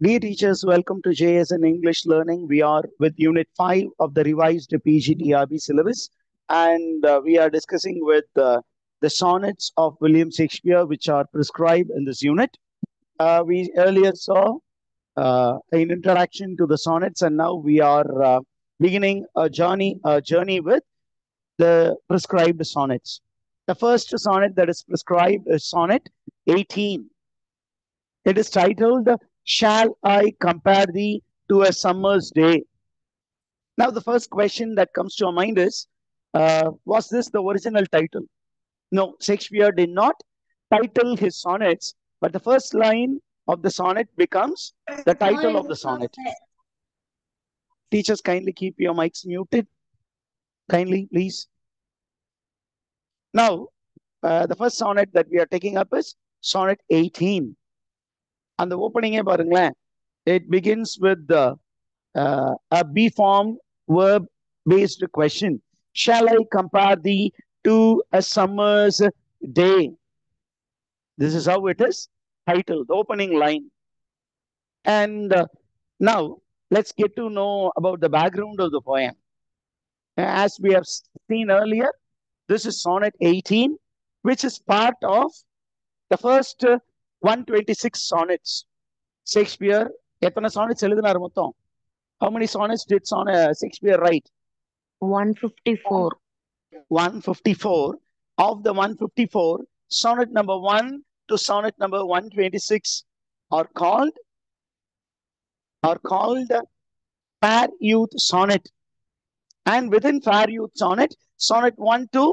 Dear teachers, welcome to JSN English Learning. We are with Unit 5 of the revised PGTRB syllabus, and we are discussing with the sonnets of William Shakespeare, which are prescribed in this unit. We earlier saw an introduction to the sonnets, and now we are beginning a journey with the prescribed sonnets. The first sonnet that is prescribed is Sonnet 18. It is titled, Shall I Compare Thee to a Summer's Day? Now, the first question that comes to our mind is, was this the original title? No, Shakespeare did not title his sonnets, but the first line of the sonnet becomes the title of the sonnet. Teachers, kindly keep your mics muted. Kindly, please. Now, the first sonnet that we are taking up is Sonnet 18. And the opening, it begins with a B form verb based question. Shall I compare thee to a summer's day? This is how it is titled, the opening line. And now let's get to know about the background of the poem. As we have seen earlier, this is Sonnet 18, which is part of the first 126 sonnets. Shakespeare, எத்தனை sonnets எழுதினார் மொத்தம்? How many sonnets did Shakespeare write? 154. 154. Of the 154, sonnet number 1 to sonnet number 126 are called Fair Youth Sonnet. And within Fair Youth Sonnet, sonnet 1 to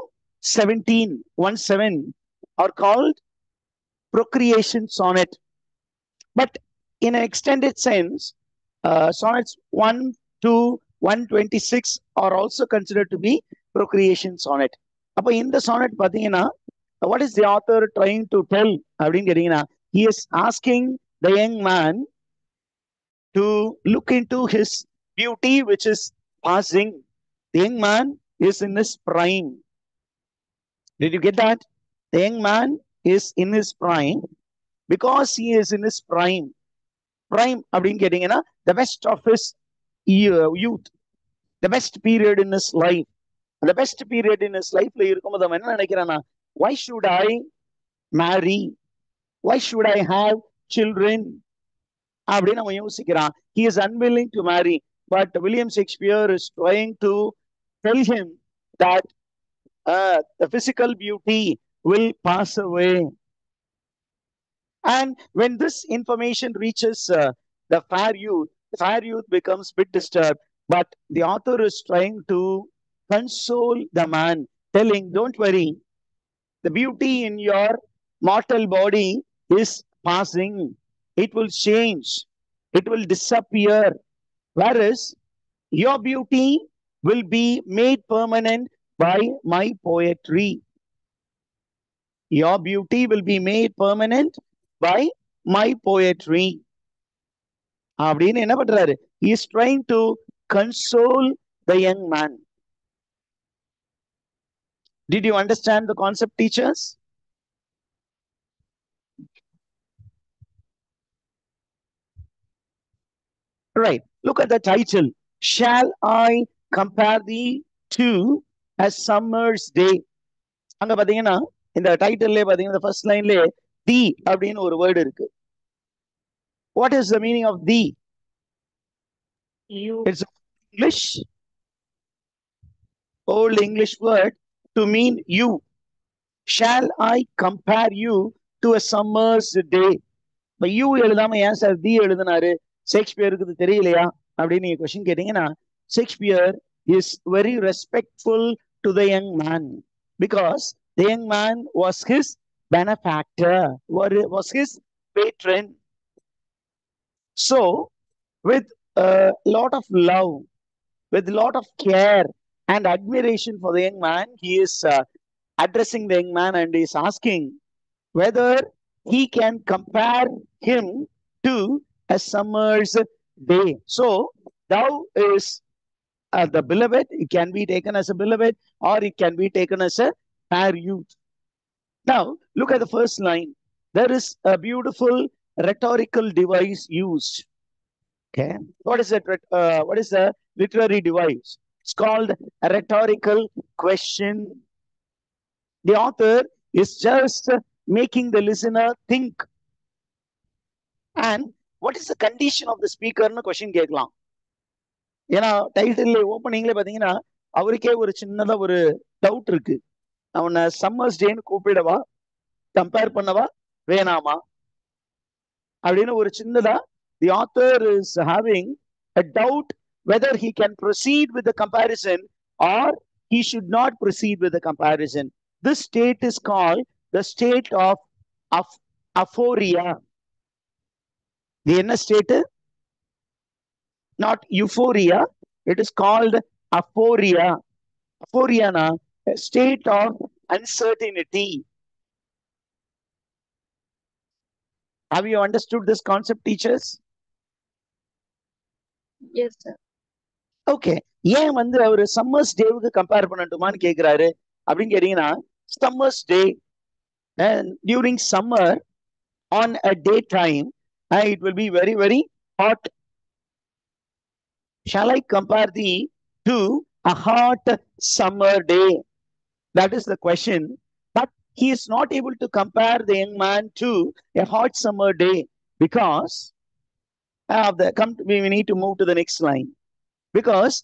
17 are called Procreation Sonnet. But in an extended sense, sonnets 1 to 126 are also considered to be procreation sonnet. Appo in the sonnet pathina, what is the author trying to tell? He is asking the young man to look into his beauty, which is passing. The young man is in his prime. Did you get that? The young man is in his prime. Because he is in his prime, the best of his youth, the best period in his life. The best period in his life, why should I marry? Why should I have children? He is unwilling to marry, but William Shakespeare is trying to tell him that the physical beauty will pass away. And when this information reaches the fair youth becomes a bit disturbed. But the author is trying to console the man, telling, don't worry, the beauty in your mortal body is passing. It will change. It will disappear. Whereas your beauty will be made permanent by my poetry. Your beauty will be made permanent by my poetry. He is trying to console the young man. Did you understand the concept, teachers? Right. Look at the title. Shall I compare thee to a summer's day? In the title, the first line, thee அப்படின்னு ஒரு word இருக்கு. What is the meaning of thee? You. It's old English word to mean you. Shall I compare you to a summer's day? But you எழுதாம ஏன் sir தி எழுதினாரு? ஷேக்ஸ்பியருக்கு தெரியலையா அப்படின்னு நீங்க question கேட்டீங்கன்னா, Shakespeare is very respectful to the young man because the young man was his benefactor, was his patron. So, with a lot of love, with a lot of care and admiration for the young man, he is addressing the young man and is asking whether he can compare him to a summer's day. So, thou is the beloved. It can be taken as a beloved or it can be taken as a fair youth. Now, look at the first line. There is a beautiful rhetorical device used. Okay. What is the literary device? It's called a rhetorical question. The author is just making the listener think. And what is the condition of the speaker? Question கேட்கலாம். ஏன்னா title ஓப்பனிங்ல பாத்தீங்கன்னா அவருக்கே ஒரு சின்னதா ஒரு doubt இருக்கு. அவனை summers டேன்னு கூப்பிடவா, கம்பேர் பண்ணவா, வேணாமா அப்படின்னு ஒரு சின்னதா the author is having a doubt whether he can proceed with the comparison or he should not proceed with the comparison. This state is called the state of aphoria. The என்ன state? Not euphoria. It is called aphoria. Aphoria na a state of uncertainty. Have you understood this concept, teachers? Yes, sir. Okay. ஏன் வந்து அவரு summers டேவுக்கு compare பண்ணட்டுமான்னு கேக்குறாரு அப்படின்னு கேட்டீங்கன்னா, summers day during summer on a day time it will be very very hot. Shall I compare thee to a hot summer day? That is the question. But he is not able to compare the young man to a hot summer day because we need to move to the next line. Because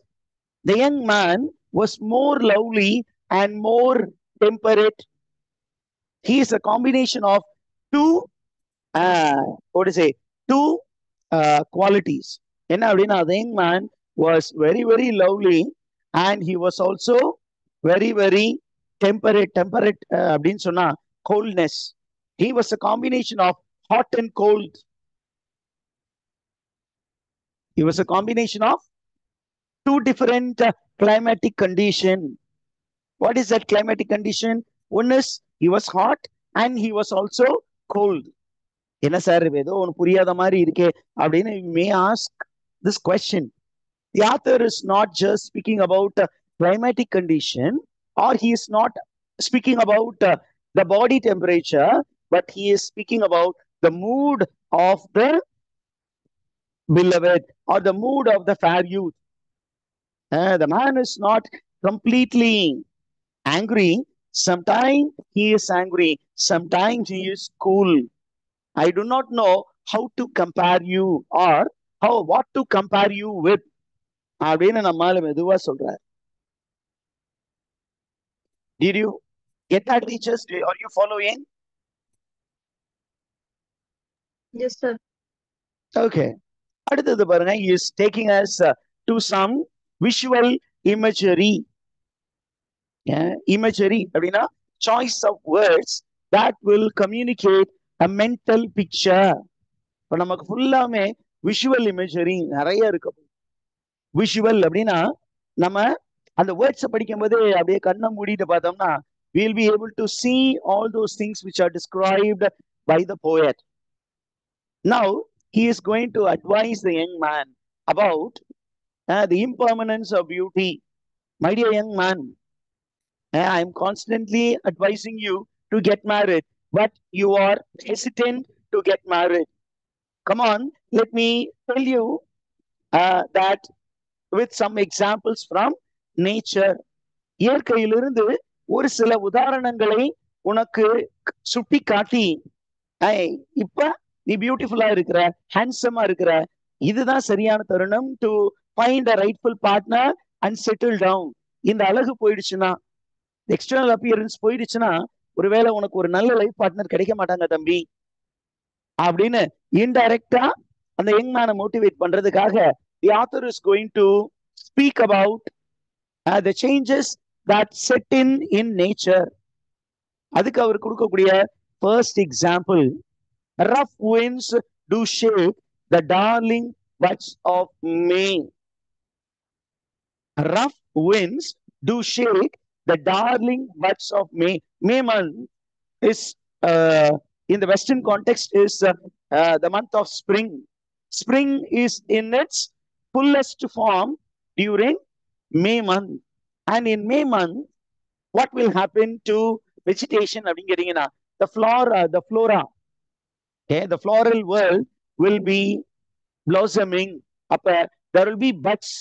the young man was more lovely and more temperate. He is a combination of two qualities. என்ன அப்படின்னா, the young man was very very lovely and he was also very very temperate அப்படின்னு சொன்னா coldness. He was a combination of hot and cold. He was a combination of two different climatic condition. What is that climatic condition? One is he was hot and he was also cold. என்ன sir ஏதோ ஒன்று புரியாத மாதிரி இருக்கே அப்படின்னு you may ask this question. The author is not just speaking about climatic condition, or he is not speaking about the body temperature, but he is speaking about the mood of the beloved or the mood of the fair youth. The man is not completely angry. Sometimes he is angry, sometimes he is cool. I do not know how to compare you or what to compare you with அப்படின்னு நம்மால மெதுவா சொல்றாரு. Did you get that, teachers? Are you following? Yes, sir. Okay. அடுத்தது பாருங்க, he is taking us to some visual imagery. Imagery அப்படின்னா choice of words that will communicate a mental picture. இப்போ நமக்கு ஃபுல்லாமே விஷுவல் இமேஜரி நிறைய இருக்கு. Visual அப்படின்னா நம்ம அந்த வேர்ட்ஸை படிக்கும் போது அப்படியே கண்ணை மூடிட்டு பார்த்தோம்னா we'll be able to see all those things which are described by the poet. Now he is going to advise the young man about the impermanence of beauty. My dear young man, I am constantly advising you to get married, but you are hesitant to get married. Come on, let me tell you that with some examples from nature. இயற்கையிலிருந்து ஒரு சில உதாரணங்களை உனக்கு சுட்டி காட்டி, இப்ப நீ பியூட்டிஃபுல்லா இருக்கிற, ஹேண்ட்ஸமா இருக்கிற, இதுதான் சரியான தருணம் to find a rightful partner and settle down. இந்த அழகு போயிடுச்சுன்னா, எக்ஸ்டர்னல் அப்பியரன்ஸ் போயிடுச்சுன்னா, ஒருவேளை உனக்கு ஒரு நல்ல லைஃப் பார்ட்னர் கிடைக்க மாட்டாங்க தம்பி அப்படின்னு இன்டைரக்டா அந்த யங் மேனை மோட்டிவேட் பண்றதுக்காக the author is going to speak about the changes that set in nature. அதுக்கு அவர் கொடுக்கக்கூடிய first example, rough winds do shake the darling buds of May. Rough winds do shake the darling buds of May. May month is in the Western context is the month of spring. Spring is in its fullest form during May month. And in May month, what will happen to vegetation? The flora, okay, the floral world will be blossoming. அப்ப there will be buds.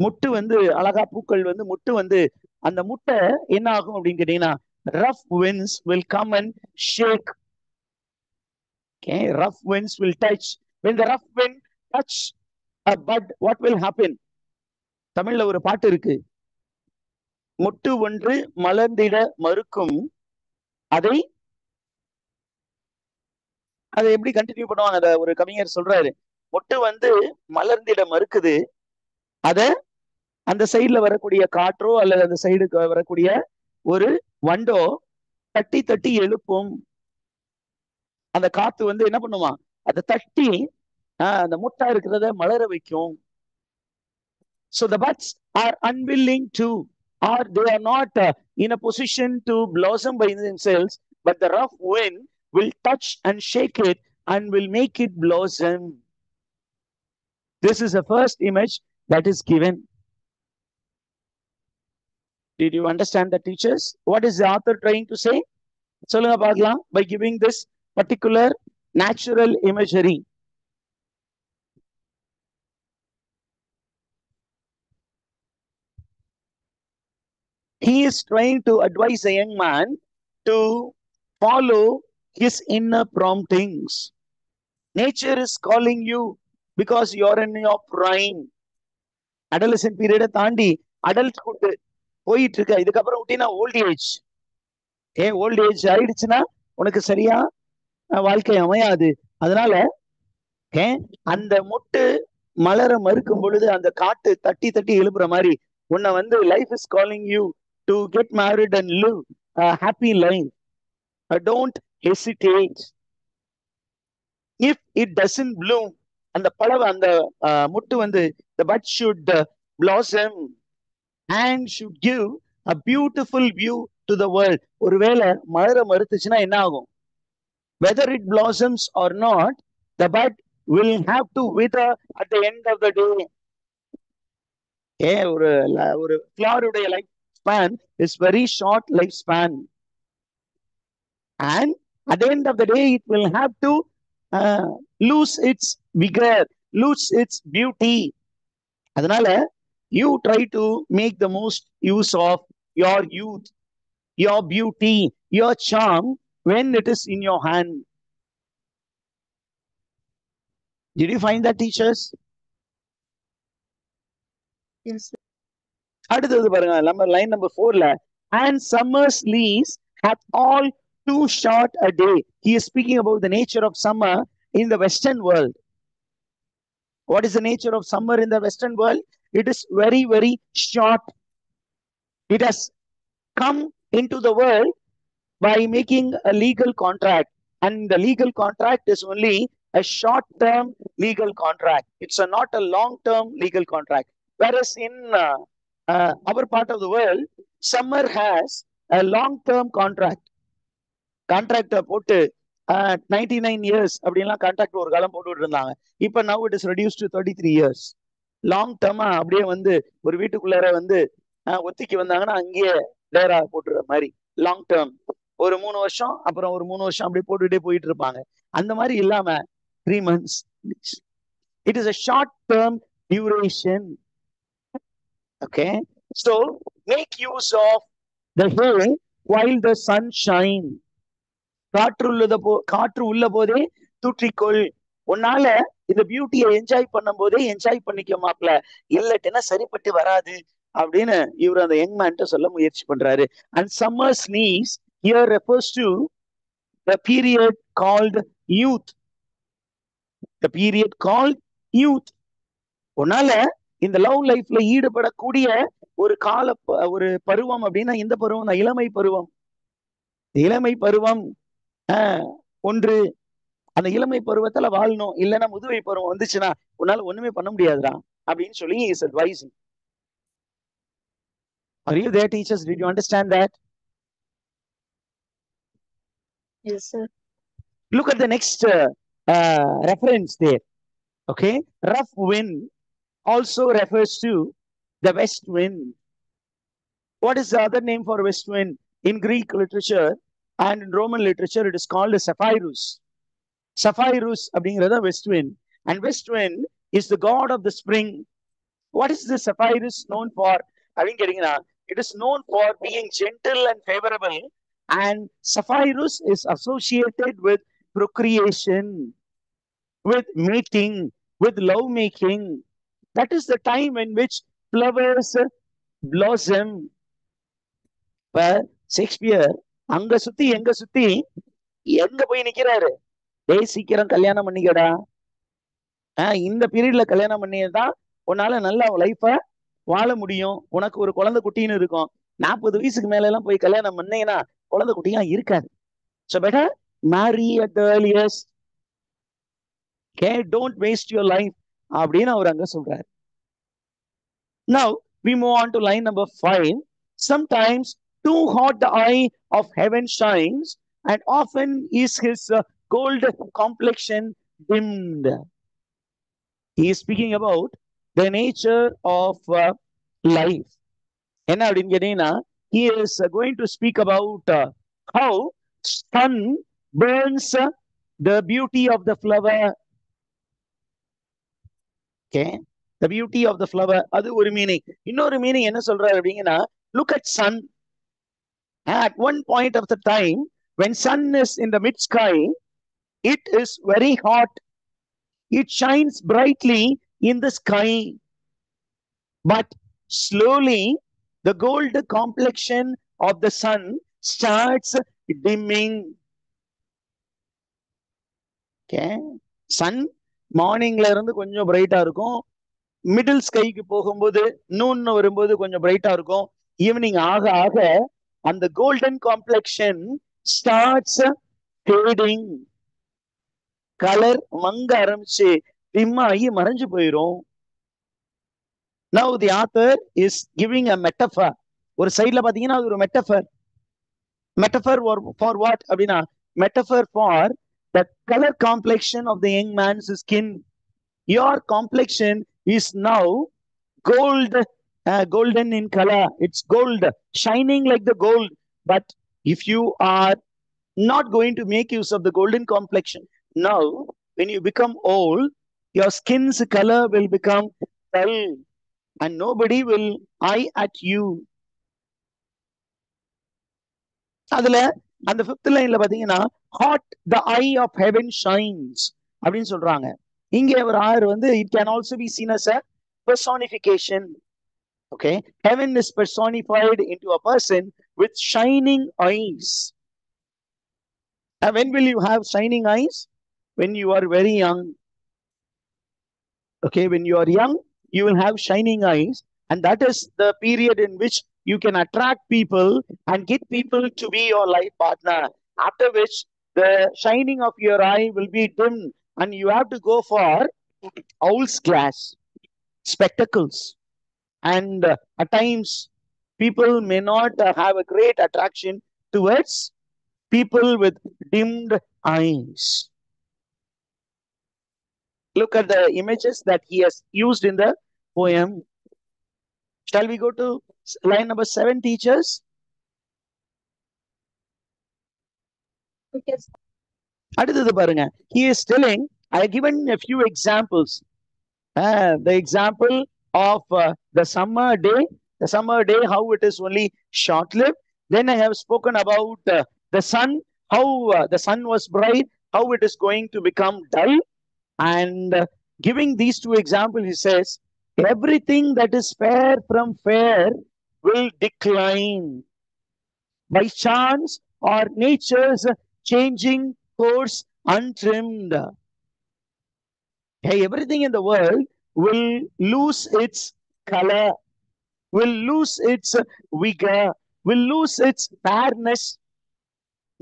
முட்டு வந்து அழகா பூக்கள் வந்து முட்டு வந்து அந்த முட்டை என்ன ஆகும் அப்படின்னு கேட்டீங்கன்னா rough winds will come and shake. Okay, rough winds will touch. When the rough wind touch a bud, what will happen? தமிழ்ல ஒரு பாட்டு இருக்கு, முட்டு ஒன்று மலர்ந்திட மறுக்கும், அதை எப்படி கண்டினியூ பண்ணுவாங்க, அத ஒரு கவிஞர் சொல்றாரு, முட்டு வந்து மலர்ந்திட மறுக்குது, அத அந்த சைடுல வரக்கூடிய காற்றோ அல்லது அந்த சைடுக்கு வரக்கூடிய ஒரு வண்டோ தட்டி தட்டி எழுப்பும். அந்த காத்து வந்து என்ன பண்ணுமா, அதை தட்டி அந்த முட்டா இருக்கிறத மலர வைக்கும். So the buds are unwilling to, or they are not in a position to blossom by themselves, but the rough wind will touch and shake it and will make it blossom. This is the first image that is given. Did you understand that, teachers? What is the author trying to say? சொல்லுங்க பார்க்கலாம். By giving this particular natural imagery. He is trying to advise a young man to follow his inner promptings. Nature is calling you because you are in your prime. Adolescent period தாண்டி adulthood போயிட்டு இருக்க, இதுக்கப்புறம் விட்டீங்கன்னா old age. Old age ஆயிடுச்சுன்னா உனக்கு சரியா வாழ்க்கை அமையாது. அதனால அந்த முட்டு மலர மறுக்கும் பொழுது அந்த காட்டு தட்டி தட்டி எழுப்புற மாதிரி உன்னை வந்து life is calling you to get married and live happy life. Don't hesitate. If it doesn't Bloom, அந்த பழம் அந்த முட்டு வந்து the bud should blossom and should give a beautiful view to the world. ஒருவேளை மலர மறுத்துச்சுன்னா என்ன ஆகும்? Whether it blossoms or not, the bud will have to wither at the end of the day. ஒரு flower உடைய life span is very short life span, and at the end of the day it will have to lose its vigor, lose its beauty. அதனால you try to make the most use of your youth, your beauty, your charm when it is in your hand. Did you find that, teachers? Yes, sir. அடுத்தது பாருங்க, நம்ம line number 4ல, and summer's leaves have all too short a day. He is speaking about the nature of summer in the Western world. What is the nature of summer in the Western world? It is very, very short. It has come into the world by making a legal contract, and the legal contract is only a short-term legal contract. It's not a long-term legal contract. Whereas in our part of the world, summer has a long-term contract. Contract போட்டு 99 years அப்படின்லாம் contract ஒரு காலம் போட்டுட்டு இருந்தாங்க. இப்ப now it is reduced to 33 years. Long டேர்மா அப்படியே வந்து ஒரு வீட்டுக்குள்ளார வந்து ஒத்திக்கு வந்தாங்கன்னா அங்கேயே டேரா போட்டுற மாதிரி லாங் டேர்ம், ஒரு 3 வருஷம் அப்புறம் ஒரு 3 வருஷம் அப்படியே போட்டுட்டே போயிட்டு இருப்பாங்க. அந்த மாதிரி இல்லாம 3 months. It is a short term duration. Okay, so make use of the day while the sun shines. காற்று உள்ள போதே தூற்றிக்கொள். உன்னால இந்த பியூட்டியை என்ஜாய் பண்ணும் போதே என்ஜாய் பண்ணிக்க மாப்ள, இல்லட்டுன்னா சரிப்பட்டு வராது அப்படின்னு இவர் அந்த யங் மேன்ட்ட சொல்ல முயற்சி பண்றாரு. And summer's lease here refers to the period called youth. The period called youth. உன்னால இந்த லவ் லைஃப்ல ஈடுபடக்கூடிய ஒரு ஒரு பருவம் அப்படின்னா இந்த பருவம் தான், இளமை பருவம். இளமை பருவம் ஒன்று, அந்த இளமை பருவத்துல வாழணும், இல்லைன்னா முதுமை பருவம் வந்துச்சுன்னா உன்னால ஒண்ணுமே பண்ண முடியாதுடா அப்படின்னு சொல்லி is advising. Are you there, teachers? Did you understand that? Yes, sir. Look at the next reference there. Okay, rough wind also refers to the west wind. What is the other name for west wind? In Greek literature and in Roman literature, it is called Zephyrus. Zephyrus அப்படிங்கிறத west wind. And west wind is the god of the spring. What is the sapphire known for? அப்படின்னு கேட்டீங்கன்னா, it is known for being gentle and favorable, and sapphirus is associated with procreation, with mating, with love making. That is the time in which flowers blossom. இப்ப Shakespeare அங்க சுத்தி எங்க சுத்தி எங்க போய் நிக்கிறாரு? டேய் சீக்கிரம் கல்யாணம் பண்ணிக்கடா, இந்த பீரியட்ல கல்யாணம் பண்ணியதான் உன்னால நல்ல லைஃப வாழ முடியும், உனக்கு ஒரு குழந்தை குட்டின்னு இருக்கும். 40 வயசுக்கு மேல எல்லாம் போய் கல்யாணம் பண்ணீங்கன்னா குழந்தை குட்டியா இருக்காது. So better marry at the earliest. Okay, don't waste your life அப்படின்னு அவர் அங்க சொல்றாரு. Now we move on to line number 5. Sometimes too hot the eye of heaven shines, and often is his gold complexion dimmed. He is speaking about the nature of life. என்ன அப்படின்னு கேட்டீங்கன்னா, he is going to speak about how sun burns the beauty of the flower. Okay, the beauty of the flower. அது ஒரு meaning. இன்னொரு meaning என்ன சொல்றாரு அப்படிங்கன்னா, look at sun. At one point of the time, when sun is in the mid sky, it is very hot. It shines brightly in the sky, but slowly the gold complexion of the sun starts dimming. Okay, sun மார்னிங்ல இருந்து கொஞ்சம் பிரைட்டா இருக்கும், middle ஸ்கைக்கு போகும்போது noon வரும்போது கொஞ்சம் பிரைட்டா இருக்கும், ஈவினிங் ஆக ஆக அந்த golden complexion starts fading. Colour மங்க ஆரம்பிச்சு டிம் ஆகி மறைஞ்சு போயிரும். Now the author is giving a metaphor. ஒரு சைட்ல பாத்தீங்கன்னா அது ஒரு மெட்டஃபர். மெட்டஃபர் for what அப்படின்னா, metaphor for the color complexion of the young man's skin. Your complexion is now gold, golden in color. It's gold, shining like the gold. But if you are not going to make use of the golden complexion, now when you become old, your skin's color will become dull and nobody will eye at you. அதுல அந்த 5th லைன்ல பாத்தீங்கன்னா, hot the eye of heaven shines அப்படின்னு சொல்றாங்க. இங்கே ஒரு ஆறு வந்து it can also be seen as a personification. Okay, heaven is personified into a person with shining eyes. When will you have shining eyes? When you are very young. Okay, when you are young, you will have shining eyes, and that is the period in which you can attract people and get people to be your life partner. After which the shining of your eye will be dim, and you have to go for owl's glass, spectacles, and at times people may not have a great attraction towards people with dimmed eyes. Look at the images that he has used in the poem. Shall we go to line number 7, teachers? Okay. அடுத்தது பாருங்க, he is telling, I have given a few examples. The example of the summer day, how it is only short-lived. Then I have spoken about the sun, how the sun was bright, how it is going to become dull. And giving these 2 examples, he says, everything that is fair from fair will decline by chance or nature's changing course untrimmed. Hey, everything in the world will lose its color, will lose its vigor, will lose its fairness.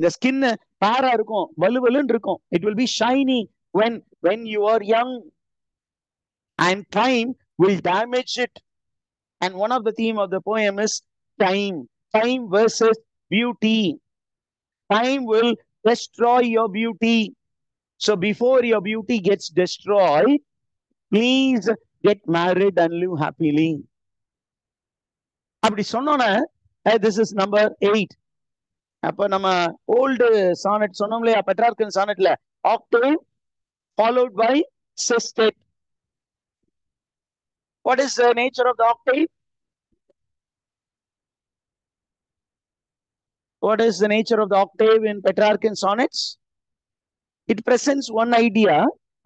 The skin fair-ஆ இருக்கும், வலுவலுன்னு இருக்கும். It will be shiny when you are young, and time will damage it. And one of the theme of the poem is time versus beauty. Time will destroy your beauty. So before your beauty gets destroyed, please get married and live happily. அப்படி சொன்னோன்னே, this is number 8. அப்ப நம்ம old sonnet சொன்னோம் இல்லையா, பெட்ரார்கன் சானட்ல Octave followed by sestet. What is the nature of the octave? What is the nature of the octave in Petrarchan sonnets? It presents one idea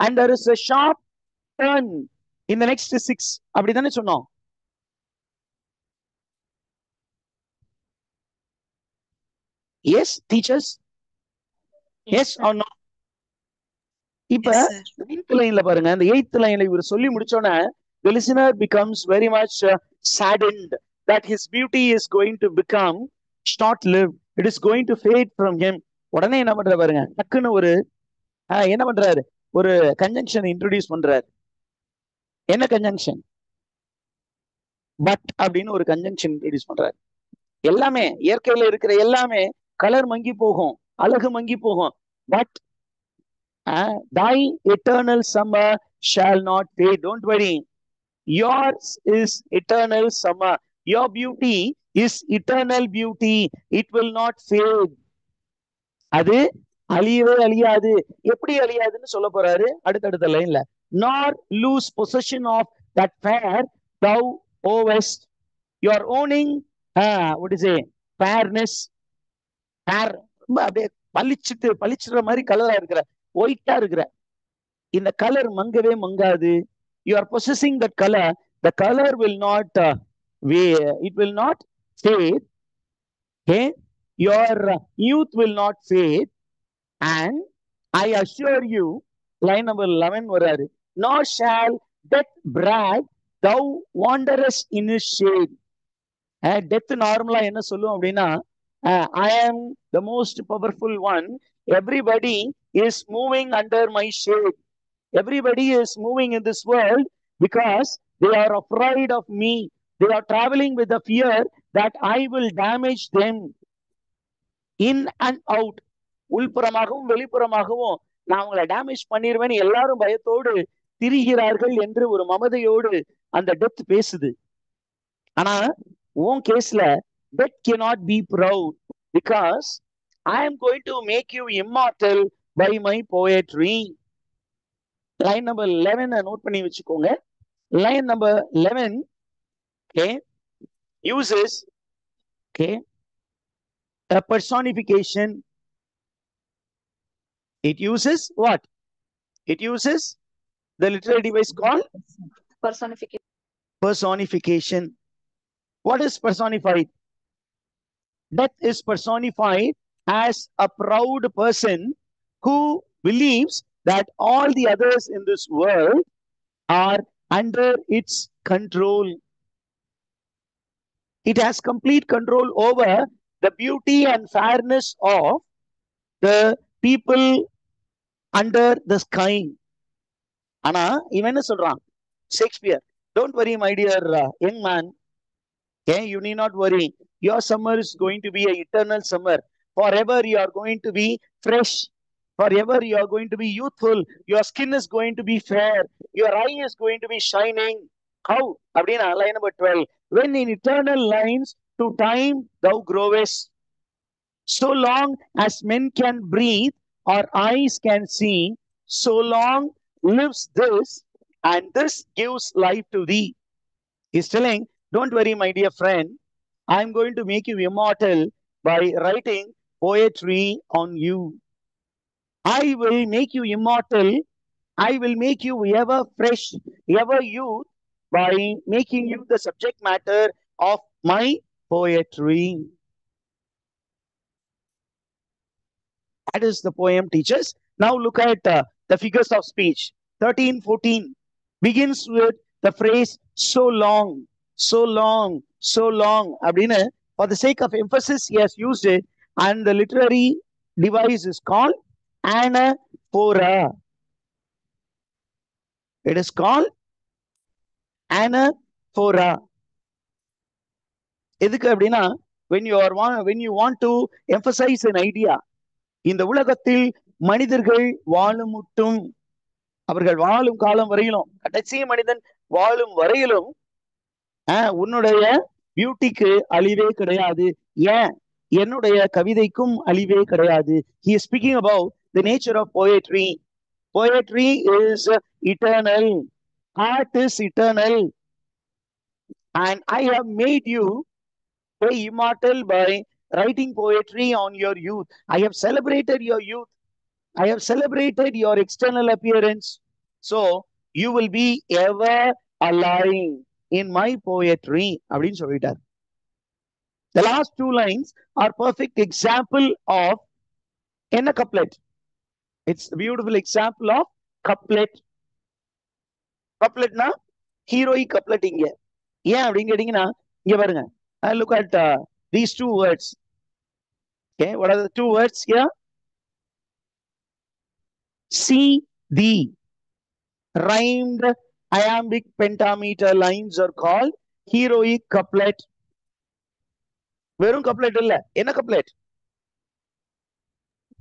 and there is a sharp turn in the next 6. அப்படிதானே சொன்னோம். Yes, teachers? Yes or no? இப்ப eighth லைன்ல பாருங்க, அந்த eighth லைன்ல இவர் சொல்லி முடிச்சோன்னே the listener becomes very much saddened that his beauty is going to become short-lived. It is going to fade from him. உடனே என்ன பண்ற பாருங்க, டக்குன்னு ஒரு என்ன பண்றாரு, ஒரு கன்ஜங்ஷன் இன்ட்ரோடியூஸ் பண்றாரு. என்ன கன்ஜங்ஷன்? பட் அப்படின்னு ஒரு கன்ஜங்ஷன் இன்ட்ரோடியூஸ் பண்றாரு. எல்லாமே இயற்கையில இருக்கிற எல்லாமே கலர் மங்கி போகும், அழகு மங்கி போகும். But thy eternal summer shall not fade. Don't worry. Yours is eternal summer. Your beauty is eternal beauty. It will not fade. அது அழியவே அழியாது. எப்படி அழியாதுன்னு சொல்ல போறாரு அடுத்தடுத்த லைன்ல. Nor lose possession of that fair thou owest. You are owning what is it? Fairness. Fair. அப்படியே பளிச்சுற மாதிரி கலரா இருக்கிற, ஒயிட்டா இருக்கிற இந்த colour மங்கவே மங்காது. You are possessing that color. The color will not it will not fade. Okay, your youth will not fade. And I assure you, line number 11 வராரு, nor shall death brag thou wanderest in his shade. Death நார்மலா என்ன சொல்லும் அப்படின்னா, I am the most powerful one. Everybody is moving under my shade. Everybody is moving in this world because they are afraid of me. They are traveling with the fear that I will damage them in and out. உள்புறமாகவும் வெளிப்புறமாகவும் நான் உங்களை damage பண்ணிடுவேன், எல்லாரும் பயத்தோடு திரிகிறார்கள் என்று ஒரு மமதையோடு அந்த death பேசுது. ஆனா உன் கேஸ்ல death cannot be proud because I am going to make you immortal by my poetry. Line number 11 note பண்ணி வச்சுக்கோங்க. Line number 11 okay uses okay a personification. It uses what? It uses the literary device called personification. Personification. What is personified? Death is personified as a proud person who believes that all the others in this world are under its control. It has complete control over the beauty and fairness of the people under the sky. ஆனா இவன் என்ன சொல்றான், Shakespeare, don't worry my dear young man, okay, you need not worry. Your summer is going to be an eternal summer. Forever you are going to be fresh. Forever you are going to be youthful. Your skin is going to be fair. Your eye is going to be shining. How? அப்படின்னா line number 12. When in eternal lines to time thou growest, so long as men can breathe or eyes can see, so long lives this, and this gives life to thee. He's telling, don't worry my dear friend, I'm going to make you immortal by writing poetry on you. I will make you immortal. I will make you ever fresh, ever youth by making you the subject matter of my poetry. That is the poem, teachers. Now look at the figures of speech. 13, 14 begins with the phrase so long, so long, so long. Abdina, for the sake of emphasis, he has used it, and the literary device is called anaphora. It is called anaphora. எதுக்கு அப்படின்னா, when you want to emphasize an idea, இந்த உலகத்தில் மனிதர்கள் வாழும் முட்டும், அவர்கள் வாழும் காலம் வரையிலும், கடைசி மனிதன் வாழும் வரையிலும் உன்னுடைய பியூட்டிக்கு அழிவே கிடையாது. ஏன்? என்னுடைய கவிதைக்கும் அழிவே கிடையாது. He is speaking about the nature of poetry. Poetry is eternal. Art is eternal. And I have made you immortal by writing poetry on your youth. I have celebrated your youth. I have celebrated your external appearance. So you will be ever alive in my poetry. அப்படின்னு சொல்லிட்டார். The last two lines are perfect example of என்ன couplet. It's a beautiful example of couplet. Coupletனா heroic couplet இங்க. ஏன் அப்படின்னு கேட்டீங்கன்னா இங்க பாருங்க. Look at these two words. Okay, what are the two words here? See thee. Rhymed iambic pentameter lines are called heroic couplet. வெறும் couplet இல்ல, என்ன couplet?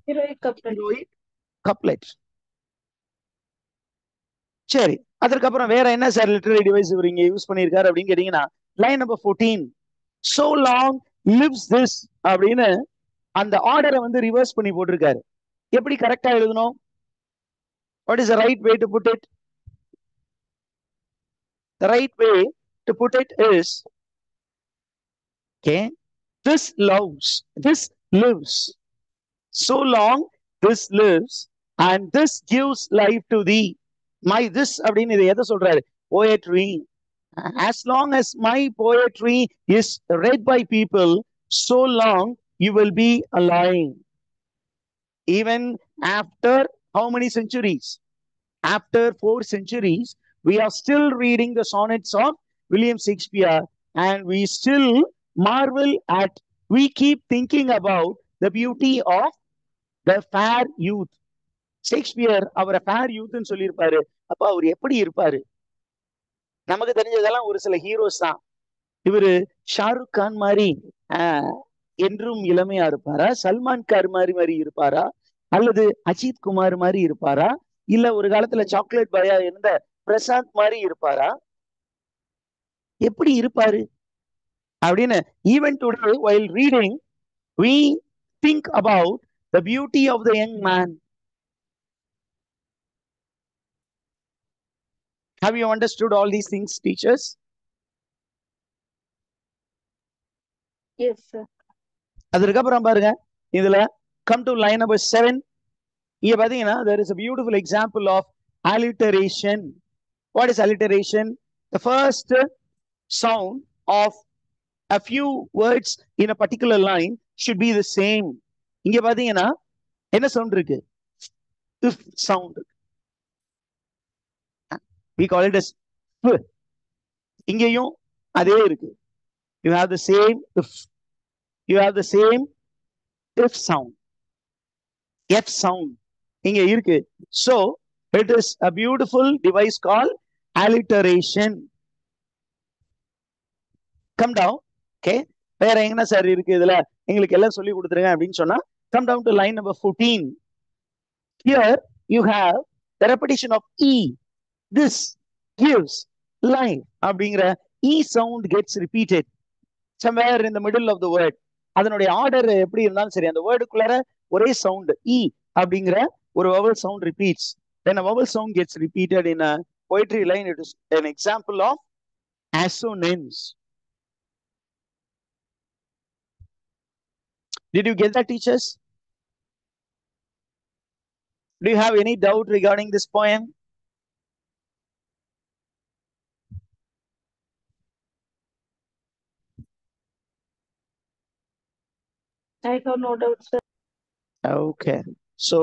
Heroic couplet. Heroic couplet. சரி, அதற்கப்புறம் வேற என்ன சார் லிட்டரரி டிவைஸ் இவர் இங்க use பண்ணியிருக்காரு அப்படின்னு கேட்டீங்கன்னா line number 14 so long lives this அப்படின்னு அந்த ஆர்டரை வந்து ரிவர்ஸ் பண்ணி போட்டிருக்காரு. எப்படி கரெக்டா எழுதணும்? what is the right way to put it? The right way to put it is, okay, this loves, this lives, so long this lives, and this gives life to thee. My this அப்படின்னு இதை எதை சொல்றாரு? Poetry. As long as my poetry is read by people, so long you will be alive. Even after how many centuries? After 4 centuries, we are still reading the sonnets of William Shakespeare, and we still marvel at, we keep thinking about the beauty of the fair youth. Shakespeare அவரை fair யூத்னு சொல்லியிருப்பாரு. அப்ப அவர் எப்படி இருப்பாரு? நமக்கு தெரிஞ்சதெல்லாம் ஒரு சில heroes தான். இவரு ஷாருக் கான் மாதிரி என்றும் இளமையா இருப்பாரா? சல்மான் கான் மாதிரி இருப்பாரா? அல்லது அஜித் குமார் மாதிரி இருப்பாரா? இல்ல ஒரு காலத்துல சாக்லேட் பாயா இருந்த பிரசாந்த் மாதிரி இருப்பாரா? எப்படி இருப்பாரு அப்படின்னு even today while reading we think about the beauty of the young man. Have you understood all these things, teachers? Yes, sir. அதற்கப்புறம் பாருங்க இதுல come to line number 7. இங்க பாத்தீங்கன்னா there is a beautiful example of alliteration. What is alliteration? The first sound of a few words in a particular line should be the same. இங்க பாத்தீங்கன்னா என்ன sound இருக்கு? if sound. We call it as f. இங்கேயும் அதே இருக்கு. You have the same if. You have the same if sound. F sound இங்க இருக்கு. So it is a beautiful device called alliteration. Come down. Okay, வேற எங்க sir இருக்கு இதுல? எங்களுக்கு எல்லாம் சொல்லி கொடுத்துருங்க அப்படின்னு சொன்னா come down to line number 14. Here you have the repetition of E. This gives life அப்படிங்கிற E sound gets repeated somewhere in the middle of the word. அதனுடைய ஆர்டர் எப்படி இருந்தாலும் சரி, அந்த வேர்டுக்குள்ளார ஒரே சவுண்ட் E அப்படிங்கிற ஒரு vowel sound repeats. When a vowel sound gets repeated in a poetry line, it is an example of assonance. Did you get that, teachers? Do you have any doubt regarding this poem? I have no doubt, sir. Okay, so